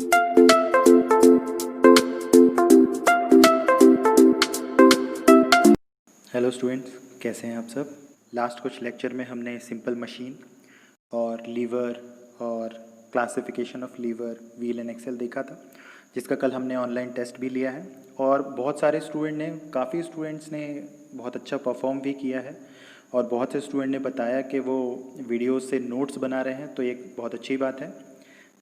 Hello students, कैसे हैं आप सब। लास्ट कुछ लेक्चर में हमने सिंपल मशीन और लीवर और classification of lever, wheel and axle देखा था, जिसका कल हमने ऑनलाइन टेस्ट भी लिया है और बहुत सारे काफ़ी स्टूडेंट्स ने बहुत अच्छा परफॉर्म भी किया है और बहुत से स्टूडेंट ने बताया कि वो वीडियोस से नोट्स बना रहे हैं, तो एक बहुत अच्छी बात है।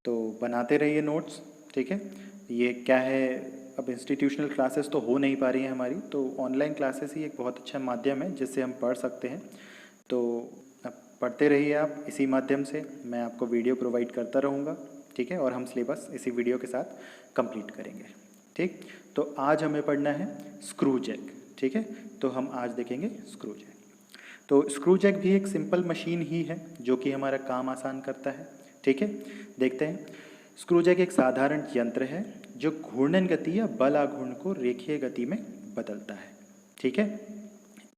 तो बनाते रहिए नोट्स, ठीक है। ये क्या है, अब इंस्टीट्यूशनल क्लासेस तो हो नहीं पा रही हैं हमारी, तो ऑनलाइन क्लासेस ही एक बहुत अच्छा माध्यम है जिससे हम पढ़ सकते हैं। तो अब पढ़ते रहिए आप इसी माध्यम से, मैं आपको वीडियो प्रोवाइड करता रहूँगा, ठीक है। और हम सिलेबस इसी वीडियो के साथ कंप्लीट करेंगे, ठीक। तो आज हमें पढ़ना है स्क्रू जैक, ठीक है। तो हम आज देखेंगे स्क्रू जैक। तो स्क्रू जैक भी एक सिंपल मशीन ही है जो कि हमारा काम आसान करता है, ठीक है। देखते हैं। स्क्रू जैक एक साधारण यंत्र है जो घूर्णन गति या बल आघूर्ण को रेखीय गति में बदलता है, ठीक है।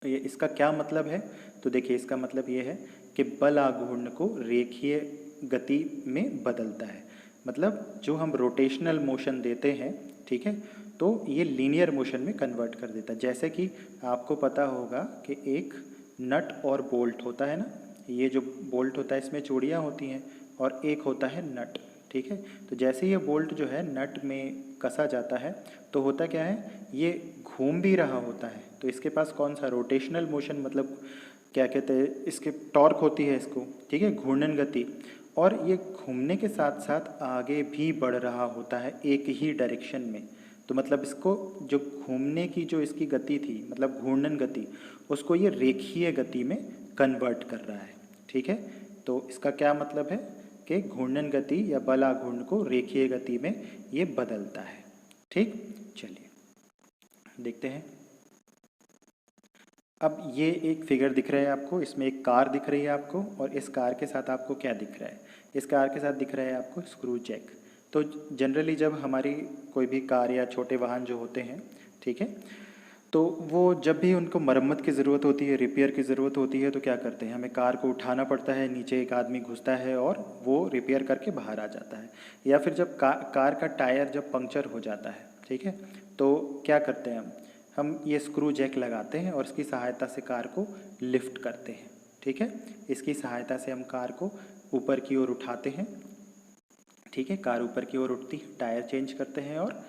ये इसका क्या मतलब है, तो देखिए इसका मतलब ये है कि बल आघूर्ण को रेखीय गति में बदलता है। मतलब जो हम रोटेशनल मोशन देते हैं, ठीक है, तो ये लीनियर मोशन में कन्वर्ट कर देता है। जैसे कि आपको पता होगा कि एक नट और बोल्ट होता है ना, ये जो बोल्ट होता है इसमें चूड़ियाँ होती हैं और एक होता है नट, ठीक है। तो जैसे ये बोल्ट जो है नट में कसा जाता है तो होता क्या है, ये घूम भी रहा होता है, तो इसके पास कौन सा रोटेशनल मोशन, मतलब क्या कहते हैं, इसके टॉर्क होती है इसको, ठीक है, घूर्णन गति। और ये घूमने के साथ साथ आगे भी बढ़ रहा होता है एक ही डायरेक्शन में। तो मतलब इसको जो घूमने की जो इसकी गति थी, मतलब घूर्णन गति, उसको ये रेखीय गति में कन्वर्ट कर रहा है, ठीक है। तो इसका क्या मतलब है कि घूर्णन गति या बल आघूर्ण को रेखीय गति में ये बदलता है, ठीक। चलिए देखते हैं। अब ये एक फिगर दिख रहा है आपको, इसमें एक कार दिख रही है आपको, और इस कार के साथ आपको क्या दिख रहा है, इस कार के साथ दिख रहा है आपको स्क्रू जैक। तो जनरली जब हमारी कोई भी कार या छोटे वाहन जो होते हैं, ठीक है, तो वो जब भी उनको मरम्मत की ज़रूरत होती है, रिपेयर की ज़रूरत होती है, तो क्या करते हैं, हमें कार को उठाना पड़ता है, नीचे एक आदमी घुसता है और वो रिपेयर करके बाहर आ जाता है। या फिर जब कार का टायर जब पंक्चर हो जाता है, ठीक है, तो क्या करते हैं हम ये स्क्रू जैक लगाते हैं और इसकी सहायता से कार को लिफ्ट करते हैं, ठीक है। इसकी सहायता से हम कार को ऊपर की ओर उठाते हैं, ठीक है, कार ऊपर की ओर उठती है, टायर चेंज करते हैं और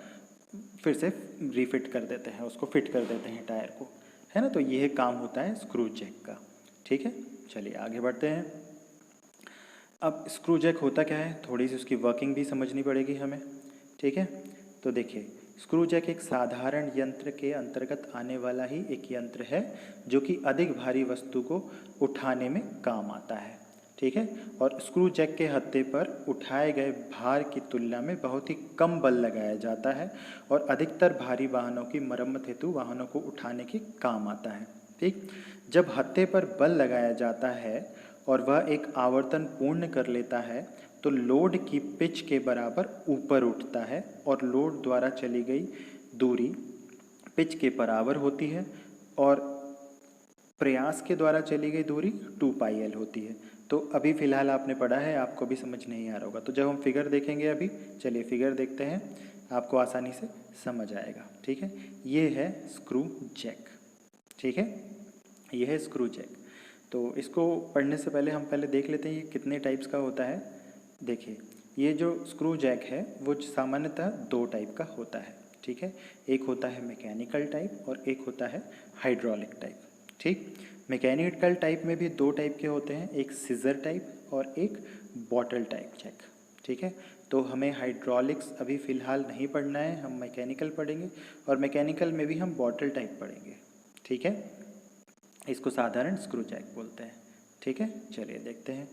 फिर से रीफिट कर देते हैं, उसको फिट कर देते हैं टायर को, है ना। तो यह काम होता है स्क्रू जैक का, ठीक है। चलिए आगे बढ़ते हैं। अब स्क्रू जैक होता क्या है, थोड़ी सी उसकी वर्किंग भी समझनी पड़ेगी हमें, ठीक है। तो देखिए स्क्रू जैक एक साधारण यंत्र के अंतर्गत आने वाला ही एक यंत्र है जो कि अधिक भारी वस्तु को उठाने में काम आता है, ठीक है। और स्क्रू जैक के हत्थे पर उठाए गए भार की तुलना में बहुत ही कम बल लगाया जाता है और अधिकतर भारी वाहनों की मरम्मत हेतु वाहनों को उठाने के काम आता है, ठीक। जब हत्थे पर बल लगाया जाता है और वह एक आवर्तन पूर्ण कर लेता है तो लोड की पिच के बराबर ऊपर उठता है और लोड द्वारा चली गई दूरी पिच के बराबर होती है और प्रयास के द्वारा चली गई दूरी 2πl होती है। तो अभी फ़िलहाल आपने पढ़ा है, आपको भी समझ नहीं आ रहा होगा। तो जब हम फिगर देखेंगे अभी, चलिए फिगर देखते हैं, आपको आसानी से समझ आएगा, ठीक है। ये है स्क्रू जैक, ठीक है, ये है स्क्रू जैक। तो इसको पढ़ने से पहले हम पहले देख लेते हैं ये कितने टाइप्स का होता है। देखिए ये जो स्क्रू जैक है वो सामान्यतः 2 टाइप का होता है, ठीक है। एक होता है मैकेनिकल टाइप और एक होता है हाइड्रोलिक टाइप, ठीक। मैकेनिकल टाइप में भी 2 टाइप के होते हैं, एक सीजर टाइप और एक बॉटल टाइप जैक, ठीक है। तो हमें हाइड्रोलिक्स अभी फ़िलहाल नहीं पढ़ना है, हम मैकेनिकल पढ़ेंगे और मैकेनिकल में भी हम बॉटल टाइप पढ़ेंगे, ठीक है। इसको साधारण स्क्रू जैक बोलते हैं, ठीक है। चलिए देखते हैं।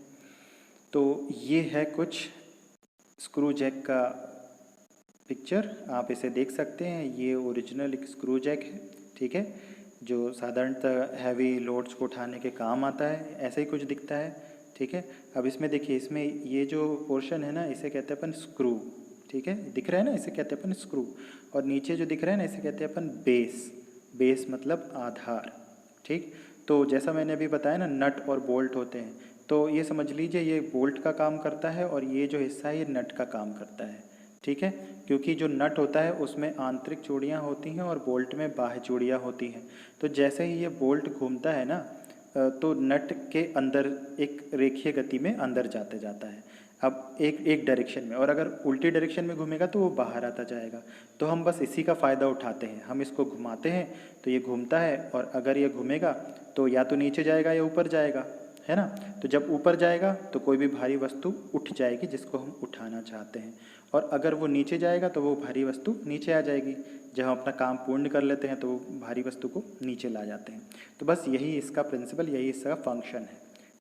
तो ये है कुछ स्क्रू जैक का पिक्चर, आप इसे देख सकते हैं। ये ओरिजिनल एक स्क्रू जैक है, ठीक है, जो साधारणतः हैवी लोड्स को उठाने के काम आता है, ऐसे ही कुछ दिखता है, ठीक है। अब इसमें देखिए, इसमें ये जो पोर्शन है ना, इसे कहते हैं अपन स्क्रू, ठीक है, दिख रहा है ना, इसे कहते हैं अपन स्क्रू। और नीचे जो दिख रहा है ना, इसे कहते हैं अपन बेस, बेस मतलब आधार, ठीक। तो जैसा मैंने अभी बताया ना, नट और बोल्ट होते हैं, तो ये समझ लीजिए ये बोल्ट का काम करता है और ये जो हिस्सा है ये नट का काम करता है, ठीक है, क्योंकि जो नट होता है उसमें आंतरिक चूड़ियाँ होती हैं और बोल्ट में बाह्य चूड़ियाँ होती हैं। तो जैसे ही ये बोल्ट घूमता है ना, तो नट के अंदर एक रेखीय गति में अंदर जाते जाता है, अब एक डायरेक्शन में, और अगर उल्टी डायरेक्शन में घूमेगा तो वो बाहर आता जाएगा। तो हम बस इसी का फ़ायदा उठाते हैं, हम इसको घुमाते हैं तो ये घूमता है, और अगर ये घूमेगा तो या तो नीचे जाएगा या ऊपर जाएगा, है ना। तो जब ऊपर जाएगा तो कोई भी भारी वस्तु उठ जाएगी जिसको हम उठाना चाहते हैं, और अगर वो नीचे जाएगा तो वो भारी वस्तु नीचे आ जाएगी। जब हम अपना काम पूर्ण कर लेते हैं तो वो भारी वस्तु को नीचे ला जाते हैं। तो बस यही इसका प्रिंसिपल, यही इसका फंक्शन है।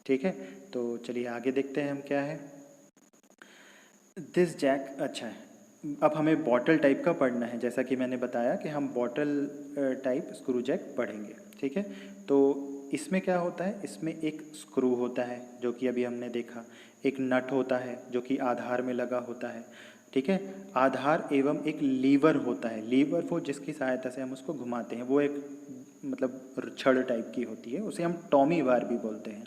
ठीक है, तो चलिए आगे देखते हैं हम क्या है। दिस जैक, अच्छा है, अब हमें बॉटल टाइप का पढ़ना है। जैसा कि मैंने बताया कि हम बॉटल टाइप स्क्रू जैक पढ़ेंगे। ठीक है, तो इसमें क्या होता है, इसमें एक स्क्रू होता है जो कि अभी हमने देखा, एक नट होता है जो कि आधार में लगा होता है। ठीक है, आधार एवं एक लीवर होता है, लीवर वो जिसकी सहायता से हम उसको घुमाते हैं, वो एक मतलब छड़ टाइप की होती है, उसे हम टॉमी बार भी बोलते हैं।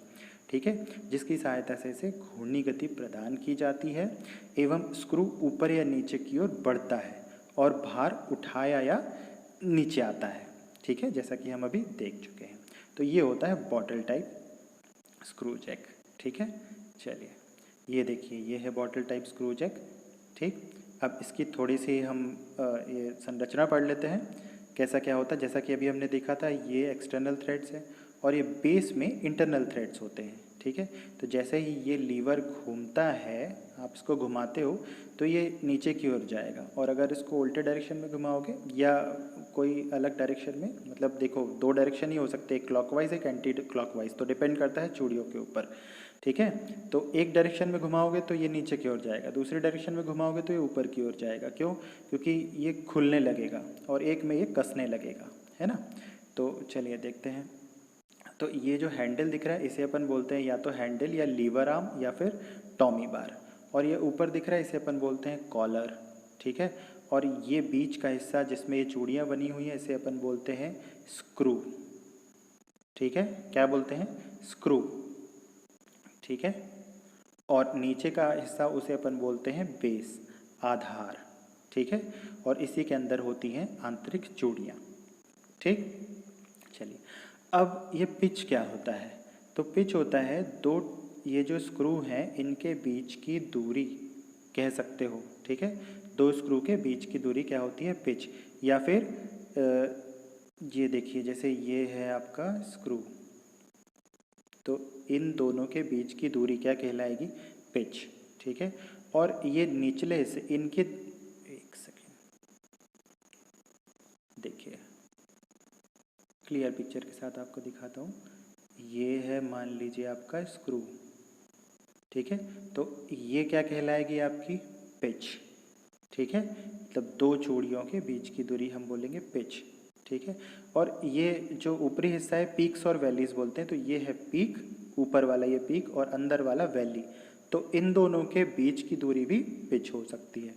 ठीक है, जिसकी सहायता से इसे घूर्णी गति प्रदान की जाती है एवं स्क्रू ऊपर या नीचे की ओर बढ़ता है और भार उठाया या नीचे आता है। ठीक है, जैसा कि हम अभी देख चुके हैं। तो ये होता है बॉटल टाइप स्क्रू जैक। ठीक है, चलिए ये देखिए, ये है बॉटल टाइप स्क्रू जैक। ठीक, अब इसकी थोड़ी सी हम ये संरचना पढ़ लेते हैं, कैसा क्या होता है। जैसा कि अभी हमने देखा था, ये एक्सटर्नल थ्रेड्स है और ये बेस में इंटरनल थ्रेड्स होते हैं। ठीक है, तो जैसे ही ये लीवर घूमता है, आप इसको घुमाते हो तो ये नीचे की ओर जाएगा, और अगर इसको उल्टे डायरेक्शन में घुमाओगे या कोई अलग डायरेक्शन में, मतलब देखो दो डायरेक्शन ही हो सकते हैं, क्लॉकवाइज एक एंटी क्लॉकवाइज, तो डिपेंड करता है चूड़ियों के ऊपर। ठीक है, तो एक डायरेक्शन में घुमाओगे तो ये नीचे की ओर जाएगा, दूसरी डायरेक्शन में घुमाओगे तो ये ऊपर की ओर जाएगा। क्यों? क्योंकि ये खुलने लगेगा और एक में ये कसने लगेगा, है ना। तो चलिए देखते हैं। तो ये जो हैंडल दिख रहा है इसे अपन बोलते हैं या तो हैंडल या लीवर आर्म या फिर टॉमी बार, और ये ऊपर दिख रहा है इसे अपन बोलते हैं कॉलर। ठीक है, और ये बीच का हिस्सा जिसमें ये चूड़ियाँ बनी हुई हैं इसे अपन बोलते हैं स्क्रू। ठीक है, क्या बोलते हैं? स्क्रू। ठीक है, और नीचे का हिस्सा उसे अपन बोलते हैं बेस, आधार। ठीक है, और इसी के अंदर होती हैं आंतरिक चूड़ियाँ। ठीक, चलिए अब ये पिच क्या होता है। तो पिच होता है दो, ये जो स्क्रू हैं इनके बीच की दूरी कह सकते हो। ठीक है, दो स्क्रू के बीच की दूरी क्या होती है? पिच। या फिर ये देखिए, जैसे ये है आपका स्क्रू, तो इन दोनों के बीच की दूरी क्या कहलाएगी? पिच। ठीक है, और ये निचले हिस्से इनके, एक सेकेंड देखिए क्लियर पिक्चर के साथ आपको दिखाता हूँ। ये है मान लीजिए आपका स्क्रू। ठीक है, तो ये क्या कहलाएगी? आपकी पिच। ठीक है, मतलब दो चूड़ियों के बीच की दूरी हम बोलेंगे पिच। ठीक है, और ये जो ऊपरी हिस्सा है पीक्स और वैलीज बोलते हैं, तो ये है पीक, ऊपर वाला ये पीक और अंदर वाला वैली, तो इन दोनों के बीच की दूरी भी पिच हो सकती है।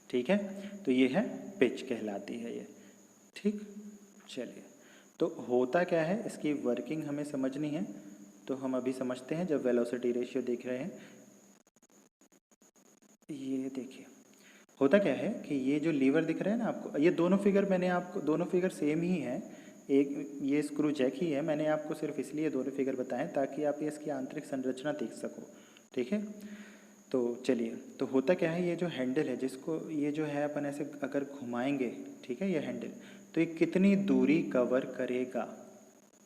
ठीक है, तो ये है पिच कहलाती है ये। ठीक, चलिए तो होता क्या है, इसकी वर्किंग हमें समझनी है, तो हम अभी समझते हैं जब वेलोसिटी रेशियो देख रहे हैं। ये देखिए होता क्या है कि ये जो लीवर दिख रहा है ना आपको, ये दोनों फिगर मैंने आपको, दोनों फिगर सेम ही हैं, एक ये स्क्रू जैक ही है, मैंने आपको सिर्फ इसलिए दोनों फिगर बताएं ताकि आप इसकी आंतरिक संरचना देख सको। ठीक है, तो चलिए, तो होता क्या है, ये जो हैंडल है जिसको ये जो है अपन ऐसे अगर घुमाएंगे, ठीक है, ये हैंडल, तो ये कितनी दूरी कवर करेगा?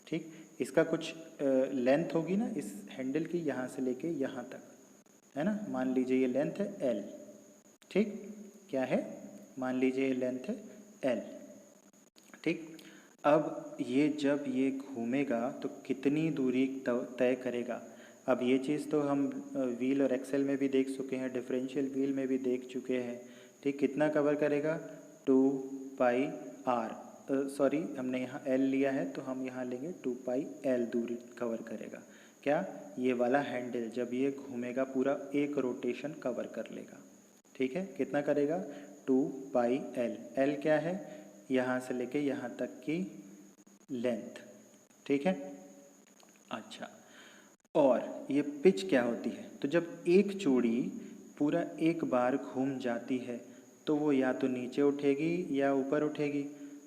ठीक, इसका कुछ लेंथ होगी ना इस हैंडल की, यहाँ से लेके यहाँ तक, है ना। मान लीजिए ये लेंथ है L। ठीक, क्या है? मान लीजिए ये लेंथ है L। ठीक, अब ये जब ये घूमेगा तो कितनी दूरी तय करेगा? अब ये चीज़ तो हम व्हील और एक्सेल में भी देख चुके हैं, डिफरेंशियल व्हील में भी देख चुके हैं। ठीक, कितना कवर करेगा? 2πr, सॉरी हमने यहाँ L लिया है तो हम यहाँ लेंगे 2πL दूरी कवर करेगा। क्या? ये वाला हैंडल जब ये घूमेगा पूरा एक रोटेशन कवर कर लेगा। ठीक है, कितना करेगा? 2πL। L क्या है? यहाँ से लेके यहाँ तक की लेंथ। ठीक है, अच्छा, और ये पिच क्या होती है? तो जब एक चूड़ी पूरा एक बार घूम जाती है तो वो या तो नीचे उठेगी या ऊपर उठेगी,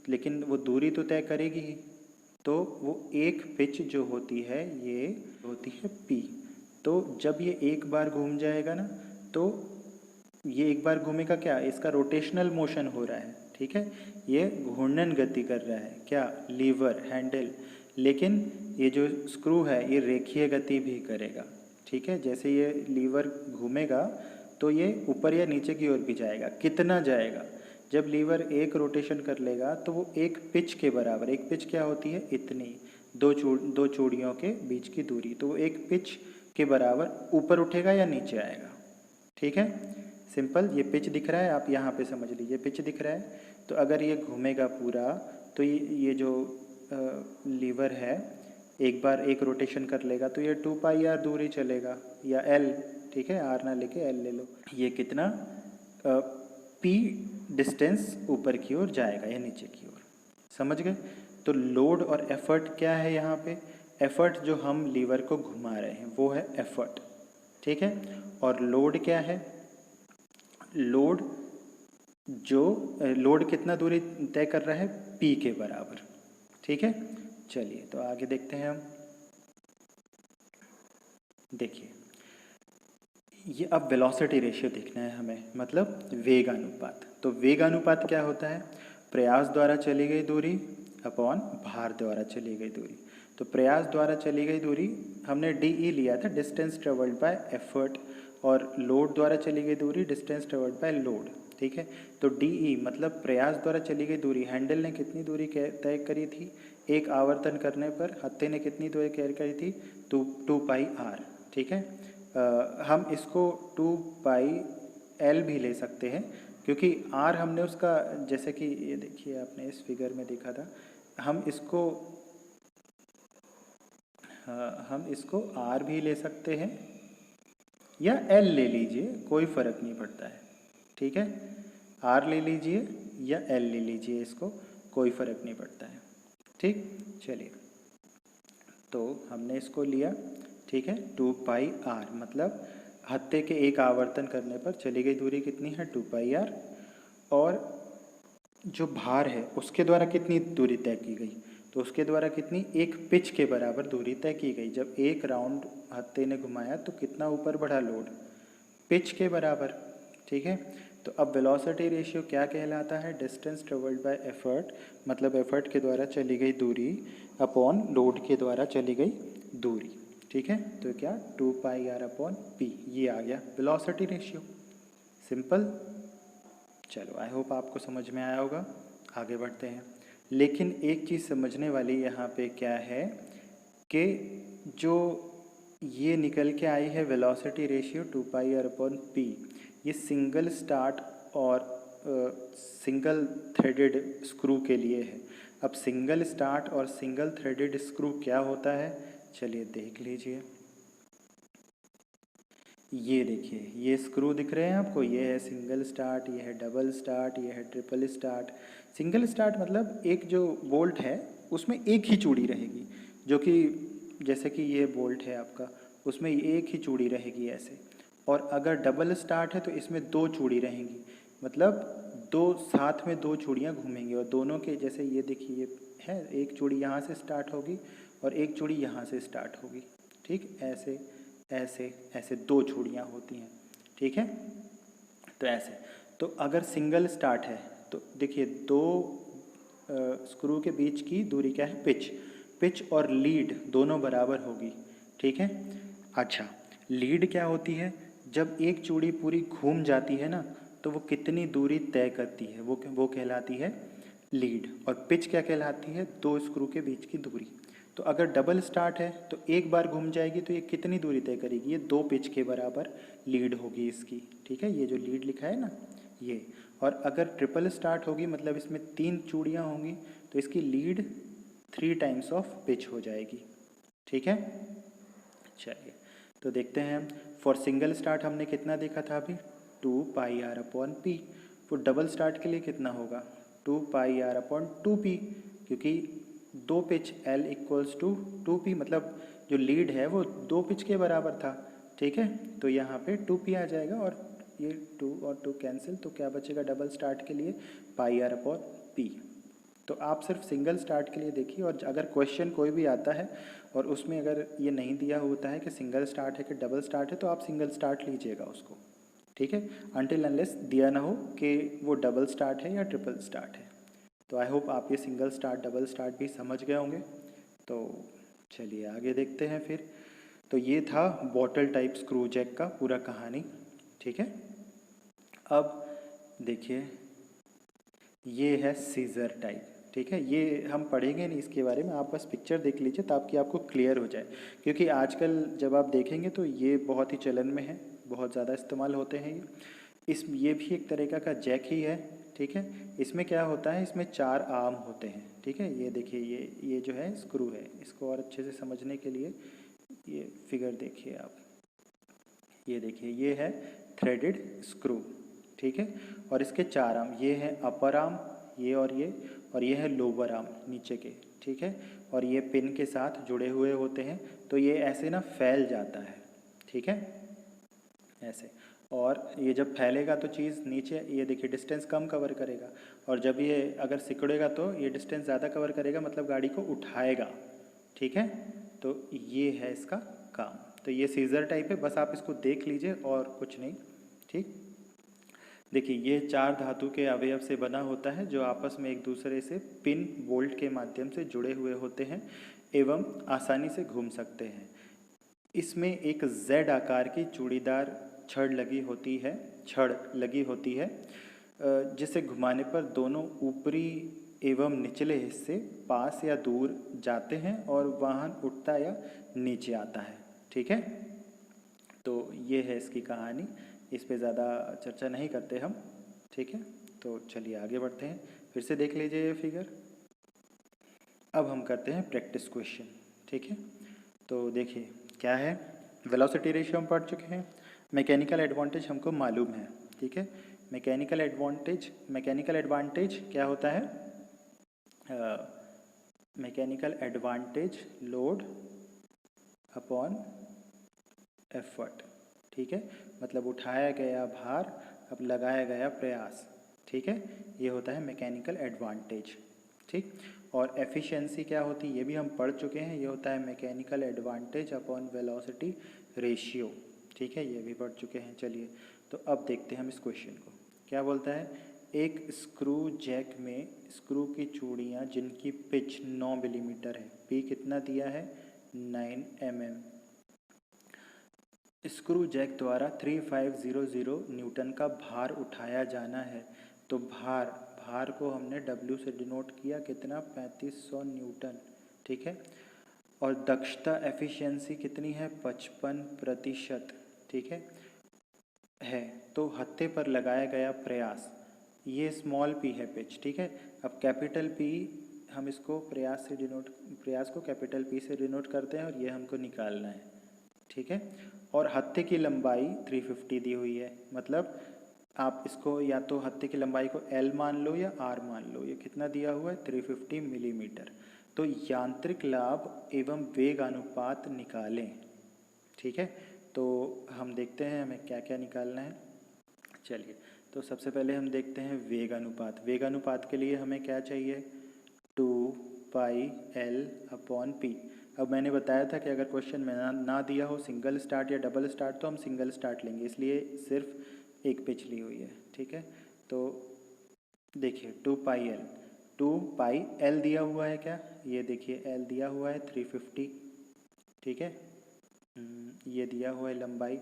लेकिन वो दूरी तो तय करेगी ही। तो वो एक पिच जो होती है ये होती है पी। तो जब ये एक बार घूम जाएगा ना, तो ये एक बार घूमेगा, क्या इसका रोटेशनल मोशन हो रहा है, ठीक है, ये घूर्णन गति कर रहा है, क्या लीवर हैंडल। लेकिन ये जो स्क्रू है ये रेखीय गति भी करेगा, ठीक है। जैसे ये लीवर घूमेगा तो ये ऊपर या नीचे की ओर भी जाएगा। कितना जाएगा? जब लीवर एक रोटेशन कर लेगा तो वो एक पिच के बराबर, एक पिच क्या होती है, इतनी दो चूड़ियों के बीच की दूरी, तो वो एक पिच के बराबर ऊपर उठेगा या नीचे आएगा, ठीक है। सिंपल, ये पिच दिख रहा है, आप यहाँ पे समझ लीजिए पिच दिख रहा है। तो अगर ये घूमेगा पूरा तो ये जो लीवर है एक बार एक रोटेशन कर लेगा तो ये 2 पाई आर दूरी चलेगा, या एल, ठीक है, आर ना लेके एल ले लो। ये कितना पी डिस्टेंस ऊपर की ओर जाएगा या नीचे की ओर, समझ गए। तो लोड और एफर्ट क्या है यहाँ पे? एफर्ट जो हम लीवर को घुमा रहे हैं वो है एफर्ट, ठीक है। और लोड क्या है? लोड कितना दूरी तय कर रहा है, पी के बराबर, ठीक है। चलिए तो आगे देखते हैं हम। देखिए ये अब वेलोसिटी रेशियो देखना है हमें, मतलब वेग अनुपात। तो वेग अनुपात क्या होता है? प्रयास द्वारा चली गई दूरी अपॉन भार द्वारा चली गई दूरी। तो प्रयास द्वारा चली गई दूरी हमने डी ई लिया था, डिस्टेंस ट्रेवल्ड बाय एफर्ट, और लोड द्वारा चली गई दूरी डिस्टेंस ट्रेवल्ड बाय लोड, ठीक है। तो डी ई मतलब प्रयास द्वारा चली गई दूरी, हैंडल ने कितनी दूरी तय करी थी एक आवर्तन करने पर, हत्थे ने कितनी दूरी तय करी थी, 2 पाई आर, ठीक है। हम इसको 2 पाई एल भी ले सकते हैं, क्योंकि आर हमने उसका, जैसे कि ये देखिए आपने इस फिगर में देखा था, हम इसको आर भी ले सकते हैं या एल ले लीजिए, कोई फ़र्क नहीं पड़ता है, ठीक है। आर ले लीजिए या एल ले लीजिए, इसको कोई फ़र्क नहीं पड़ता है, ठीक। चलिए तो हमने इसको लिया, ठीक है, 2 पाई आर मतलब हत्थे के एक आवर्तन करने पर चली गई दूरी कितनी है, 2 पाई आर। और जो भार है उसके द्वारा कितनी दूरी तय की गई, तो उसके द्वारा कितनी, एक पिच के बराबर दूरी तय की गई। जब एक राउंड हत्थे ने घुमाया तो कितना ऊपर बढ़ा लोड, पिच के बराबर, ठीक है। तो अब वेलोसिटी रेशियो क्या कहलाता है, डिस्टेंस ट्रेवल्ड बाय एफर्ट, मतलब एफर्ट के द्वारा चली गई दूरी अपॉन लोड के द्वारा चली गई दूरी, ठीक है। तो क्या, 2 पाई आर अपॉन पी, ये आ गया वेलोसिटी रेशियो। सिंपल। चलो आई होप आपको समझ में आया होगा। आगे बढ़ते हैं। लेकिन एक चीज़ समझने वाली यहाँ पे क्या है कि जो ये निकल के आई है velocity ratio 2 pi R upon P, ये सिंगल स्टार्ट और सिंगल थ्रेडेड स्क्रू के लिए है। अब सिंगल स्टार्ट और सिंगल थ्रेडेड स्क्रू क्या होता है, चलिए देख लीजिए। ये देखिए ये स्क्रू दिख रहे हैं आपको, ये है सिंगल स्टार्ट, ये है डबल स्टार्ट, ये है ट्रिपल स्टार्ट। सिंगल स्टार्ट मतलब एक जो बोल्ट है उसमें एक ही चूड़ी रहेगी, जो कि जैसे कि ये बोल्ट है आपका, उसमें एक ही चूड़ी रहेगी ऐसे। और अगर डबल स्टार्ट है तो इसमें 2 चूड़ी रहेंगी, मतलब साथ में 2 चूड़ियाँ घूमेंगी, और दोनों के जैसे ये देखिए ये है, एक चूड़ी यहाँ से स्टार्ट होगी और एक चूड़ी यहाँ से स्टार्ट होगी, ठीक, ऐसे ऐसे ऐसे 2 चूड़ियाँ होती हैं, ठीक है। तो ऐसे, तो अगर सिंगल स्टार्ट है तो देखिए 2 स्क्रू के बीच की दूरी क्या है, पिच और लीड दोनों बराबर होगी, ठीक है। अच्छा, लीड क्या होती है, जब एक चूड़ी पूरी घूम जाती है ना तो वो कितनी दूरी तय करती है, वो कहलाती है लीड। और पिच क्या कहलाती है, 2 स्क्रू के बीच की दूरी। तो अगर डबल स्टार्ट है तो एक बार घूम जाएगी तो ये कितनी दूरी तय करेगी, ये 2 पिच के बराबर लीड होगी इसकी, ठीक है, ये जो लीड लिखा है ना ये। और अगर ट्रिपल स्टार्ट होगी मतलब इसमें 3 चूड़ियाँ होंगी तो इसकी लीड 3 टाइम्स ऑफ पिच हो जाएगी, ठीक है। चलिए तो देखते हैं हम। फॉर सिंगल स्टार्ट हमने कितना देखा था अभी, 2 pi R upon P. For double start के लिए कितना होगा, 2 पाई आर अपॉन 2 पी, क्योंकि 2 pitch L equals to 2 P, मतलब जो लीड है वो 2 पिच के बराबर था, ठीक है। तो यहाँ पे 2 पी आ जाएगा और ये 2 और 2 कैंसिल, तो क्या बचेगा डबल स्टार्ट के लिए, पाई आर अपॉन पी। तो आप सिर्फ सिंगल स्टार्ट के लिए देखिए, और अगर क्वेश्चन कोई भी आता है और उसमें अगर ये नहीं दिया होता है कि सिंगल स्टार्ट है कि डबल स्टार्ट है, तो आप सिंगल स्टार्ट लीजिएगा उसको, ठीक है, अनटिल अनलेस दिया ना हो कि वो डबल स्टार्ट है या ट्रिपल स्टार्ट है। तो आई होप आप ये सिंगल स्टार्ट डबल स्टार्ट भी समझ गए होंगे। तो चलिए आगे देखते हैं फिर। तो ये था बॉटल टाइप स्क्रू जैक का पूरा कहानी, ठीक है। अब देखिए ये है सीजर टाइप, ठीक है। ये हम पढ़ेंगे नहीं इसके बारे में, आप बस पिक्चर देख लीजिए ताकि आपको क्लियर हो जाए, क्योंकि आजकल जब आप देखेंगे तो ये बहुत ही चलन में है, बहुत ज़्यादा इस्तेमाल होते हैं ये भी एक तरीका का जैक ही है, ठीक है। इसमें क्या होता है, इसमें 4 आर्म होते हैं, ठीक है। ये देखिए ये जो है स्क्रू है, इसको और अच्छे से समझने के लिए ये फिगर देखिए आप, ये देखिए ये है थ्रेडेड स्क्रू, ठीक है। और इसके 4 आर्म, ये है अपर आर्म, ये और ये है लोअर आर्म नीचे के, ठीक है। और ये पिन के साथ जुड़े हुए होते हैं, तो ये ऐसे ना फैल जाता है, ठीक है, ऐसे। और ये जब फैलेगा तो चीज़ नीचे, ये देखिए डिस्टेंस कम कवर करेगा, और जब ये अगर सिकुड़ेगा तो ये डिस्टेंस ज़्यादा कवर करेगा, मतलब गाड़ी को उठाएगा, ठीक है। तो ये है इसका काम। तो ये सीजर टाइप है, बस आप इसको देख लीजिए और कुछ नहीं, ठीक। देखिए ये 4 धातु के अवयव से बना होता है, जो आपस में एक दूसरे से पिन बोल्ट के माध्यम से जुड़े हुए होते हैं एवं आसानी से घूम सकते हैं। इसमें एक जेड आकार की चूड़ीदार छड़ लगी होती है, जिसे घुमाने पर दोनों ऊपरी एवं निचले हिस्से पास या दूर जाते हैं और वाहन उठता या नीचे आता है, ठीक है। तो ये है इसकी कहानी, इस पे ज़्यादा चर्चा नहीं करते हम, ठीक है। तो चलिए आगे बढ़ते हैं, फिर से देख लीजिए ये फिगर। अब हम करते हैं प्रैक्टिस क्वेश्चन, ठीक है। तो देखिए क्या है, वेलोसिटी रेशियो हम पढ़ चुके हैं, मैकेनिकल एडवांटेज हमको मालूम है, ठीक है। मैकेनिकल एडवांटेज क्या होता है, mechanical advantage load upon effort, ठीक है, मतलब उठाया गया भार अब लगाया गया प्रयास, ठीक है, ये होता है मैकेनिकल एडवांटेज, ठीक। और एफिशिएंसी क्या होती है ये भी हम पढ़ चुके हैं, ये होता है mechanical advantage upon velocity ratio, ठीक है, ये भी पढ़ चुके हैं। चलिए तो अब देखते हैं हम इस क्वेश्चन को, क्या बोलता है, एक स्क्रू जैक में स्क्रू की चूड़ियाँ जिनकी पिच 9 मिलीमीटर है, पी कितना दिया है 9 mm, स्क्रू जैक द्वारा 3500 न्यूटन का भार उठाया जाना है। तो भार को हमने W से डिनोट किया, कितना 3500 न्यूटन, ठीक है। और दक्षता एफिशिएंसी कितनी है 55%, ठीक है। तो हत्थे पर लगाया गया प्रयास, ये स्मॉल p है पिच, ठीक है। अब कैपिटल P हम इसको प्रयास को कैपिटल P से डिनोट करते हैं और ये हमको निकालना है, ठीक है। और हत्थे की लंबाई 350 दी हुई है, मतलब आप इसको या तो हत्थे की लंबाई को L मान लो या R मान लो, ये कितना दिया हुआ है 350 मिलीमीटर। तो यांत्रिक लाभ एवं वेग अनुपात निकालें, ठीक है। तो हम देखते हैं हमें क्या क्या निकालना है। चलिए तो सबसे पहले हम देखते हैं वेग अनुपात। वेग अनुपात के लिए हमें क्या चाहिए 2 पाई L अपॉन पी। अब मैंने बताया था कि अगर क्वेश्चन में ना दिया हो सिंगल स्टार्ट या डबल स्टार्ट तो हम सिंगल स्टार्ट लेंगे, इसलिए सिर्फ एक पिच ली हुई है, ठीक है। तो देखिए 2 पाई L दिया हुआ है, क्या ये देखिए L दिया हुआ है 350, ठीक है। ये दिया हुआ है लंबाई,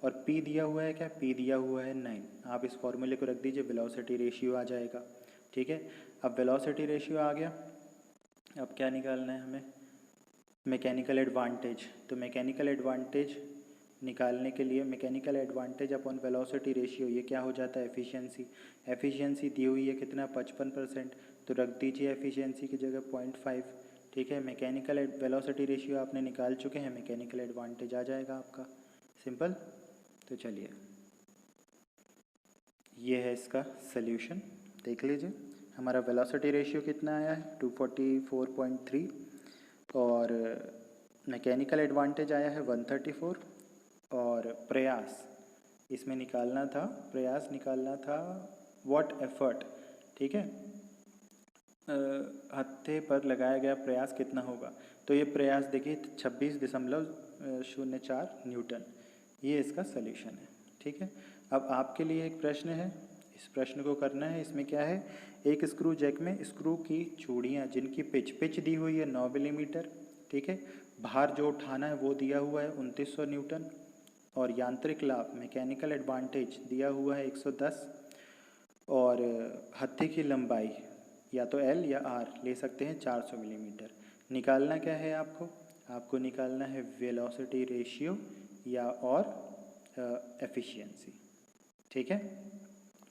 और P दिया हुआ है, क्या P दिया हुआ है 9। आप इस फॉर्मूले को रख दीजिए, वेलोसिटी रेशियो आ जाएगा, ठीक है। अब वेलोसिटी रेशियो आ गया, अब क्या निकालना है हमें मैकेनिकल एडवांटेज। तो मैकेनिकल एडवांटेज निकालने के लिए mechanical advantage upon velocity ratio, ये क्या हो जाता है एफिशिएंसी दी हुई है कितना 55%, तो रख दीजिए एफिशिएंसी की जगह 0.5, ठीक है। मैकेनिकल वेलोसिटी रेशियो आपने निकाल चुके हैं, मैकेनिकल एडवांटेज आ जाएगा आपका, सिंपल। तो चलिए ये है इसका सल्यूशन, देख लीजिए हमारा वेलोसिटी रेशियो कितना आया है 244.3 और मैकेनिकल एडवांटेज आया है 134 और प्रयास इसमें निकालना था, प्रयास निकालना था, व्हाट एफर्ट, ठीक है, हत्थे पर लगाया गया प्रयास कितना होगा। तो ये प्रयास देखिए 26.04 न्यूटन, ये इसका सलूशन है, ठीक है। अब आपके लिए एक प्रश्न है, इस प्रश्न को करना है। इसमें क्या है, एक स्क्रू जैक में स्क्रू की चूड़ियाँ जिनकी पिच दी हुई है 9 मिलीमीटर, ठीक है, भार जो उठाना है वो दिया हुआ है 2900 न्यूटन, और यांत्रिक लाभ मैकेनिकल एडवांटेज दिया हुआ है 110, और हत्थे की लंबाई या तो एल या आर ले सकते हैं 400 मिलीमीटर। निकालना क्या है आपको निकालना है वेलोसिटी रेशियो या और एफिशिएंसी, ठीक है।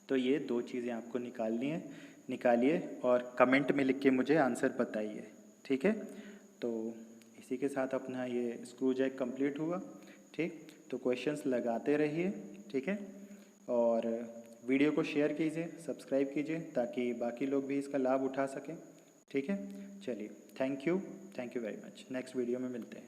तो ये दो चीज़ें आपको निकालनी है, निकालिए और कमेंट में लिख के मुझे आंसर बताइए, ठीक है। तो इसी के साथ अपना ये स्क्रू जैक कंप्लीट हुआ, ठीक। तो क्वेश्चंस लगाते रहिए, ठीक है, और वीडियो को शेयर कीजिए, सब्सक्राइब कीजिए ताकि बाकी लोग भी इसका लाभ उठा सकें, ठीक है। चलिए, thank you very much. Next video में मिलते हैं।